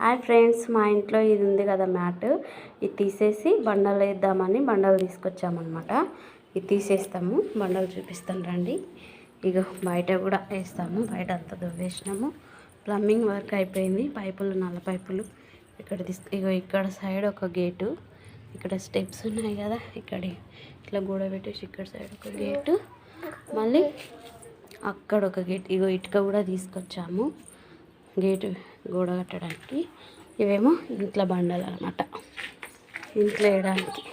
Hi friends, మా ఇంట్లో ఇది ఉంది కదా మ్యాట్, ఇది తీసేసి బండలు వేద్దామని బండలు తీసుకొచ్చామన్నమాట. ఇది తీసేస్తాము, బండలు చూపిస్తాను రండి. ఇక బయట కూడా వేస్తాము, బయట అంతా దువ్వేసినాము. ప్లంబింగ్ వర్క్ అయిపోయింది, పైపులు నల్ల పైపులు ఇక్కడ ఇగో ఇక్కడ సైడ్ ఒక గేటు, ఇక్కడ స్టెప్స్ ఉన్నాయి కదా, ఇక్కడ ఇట్లా గోడ పెట్టేసి ఇక్కడ సైడ్ ఒక గేటు, మళ్ళీ అక్కడ ఒక గేట్. ఇగో ఇటుక కూడా తీసుకొచ్చాము గేటు గోడ కట్టడానికి. ఇవేమో ఇంట్లో బండలు అన్నమాట, ఇంట్లో వేయడానికి.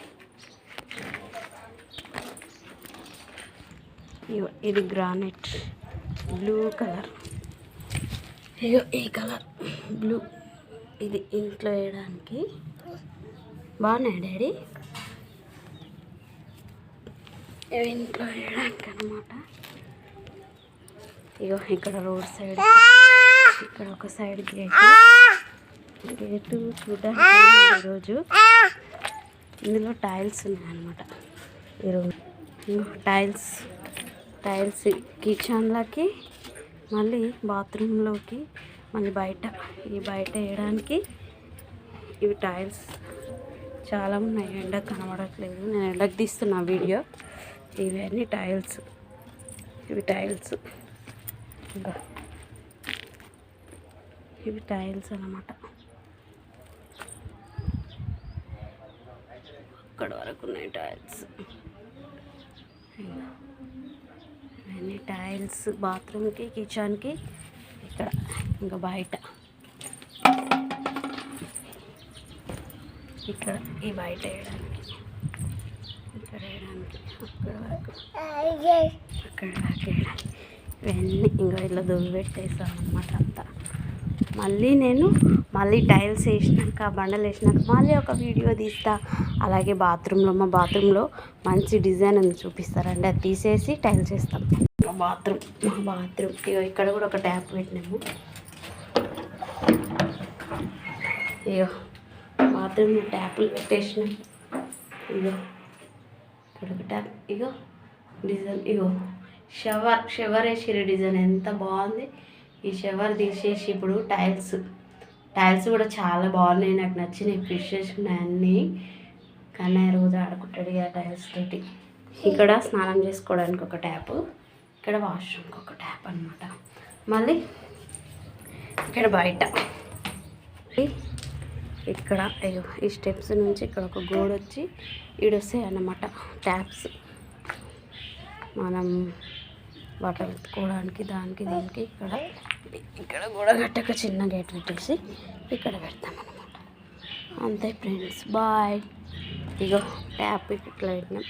ఇది గ్రానైట్ బ్లూ కలర్, ఇగో ఈ కలర్ బ్లూ, ఇది ఇంట్లో వేయడానికి. బాగున్నాయి డాడీ, ఇవి ఇంట్లో వేయడానికి అన్నమాట. ఇగో ఇక్కడ రోడ్ సైడ్, ఇక్కడ ఒక సైడ్ గేటు చూడడానికి ఈరోజు. ఇందులో టైల్స్ ఉన్నాయన్నమాట ఈరోజు. టైల్స్ కిచెన్లోకి, మళ్ళీ బాత్రూంలోకి, మళ్ళీ బయట ఈ బయట వేయడానికి. ఇవి టైల్స్ చాలా ఉన్నాయి, ఎండకు కనబడట్లేదు, నేను ఎండకు తీస్తున్నా వీడియో. ఇవన్నీ టైల్స్, ఇవి టైల్స్, ఇంకా ఇవి టైల్స్ అన్నమాట. అక్కడ వరకు ఉన్నాయి టైల్స్, ఇవన్నీ టైల్స్ బాత్రూమ్కి, కిచెన్కి. ఇక్కడ ఇంకా బయట, ఇక్కడ ఈ బయట వేయడానికి, ఇక్కడ వేయడానికి, అక్కడ వరకు అక్కడ వరకు వేయడానికి. ఇవన్నీ ఇంకా ఇలా దువ్వి పెట్టేసాం అన్నమాట అంతా. మళ్ళీ టైల్స్ వేసినాక, బండలు వేసినాక మళ్ళీ ఒక వీడియో తీస్తా. అలాగే మా బాత్రూంలో మంచి డిజైన్ ఉంది, చూపిస్తారండి. అది తీసేసి టైల్స్ వేస్తాం. మా బాత్రూమ్ ఇక్కడ కూడా ఒక ట్యాప్ పెట్టినాము. ఇగో బాత్రూంలో ట్యాప్లు పెట్టేసినాం. ఇగో ఇక్కడ ఒక ట్యాప్, ఇగో డిజైన్, ఇగో షవర్ వేసిరు డిజైన్ ఎంత బాగుంది. ఈ షవర్ తీసేసి ఇప్పుడు టైల్స్ కూడా చాలా బాగున్నాయి, నాకు నచ్చినాయి, ఫిషెస్ ఉన్నాయి అన్నీ. కానీ రోజు ఆడుకుంటాడు ఇక టైల్స్ తోటి. ఇక్కడ స్నానం చేసుకోవడానికి ఒక ట్యాప్, ఇక్కడ వాష్రూమ్కి ఒక ట్యాప్ అనమాట. మళ్ళీ ఇక్కడ బయట ఇక్కడ ఈ స్టెప్స్ నుంచి ఇక్కడ ఒక గోడ వచ్చి ఈడొస్తాయి అన్నమాట ట్యాప్స్. మనం బట్టలు ఎత్తుకోవడానికి, దానికి దీనికి. ఇక్కడ గోడ కట్టక చిన్న గేట్ పెట్టేసి ఇక్కడ పెడతామన్నమాట. అంతే ఫ్రెండ్స్, బాయ్. ఇగో ట్యాప్ ఇట్లా పెట్టినాం,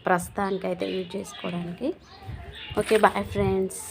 ప్రస్తుతానికి అయితే యూజ్ చేసుకోవడానికి. Okay bye friends.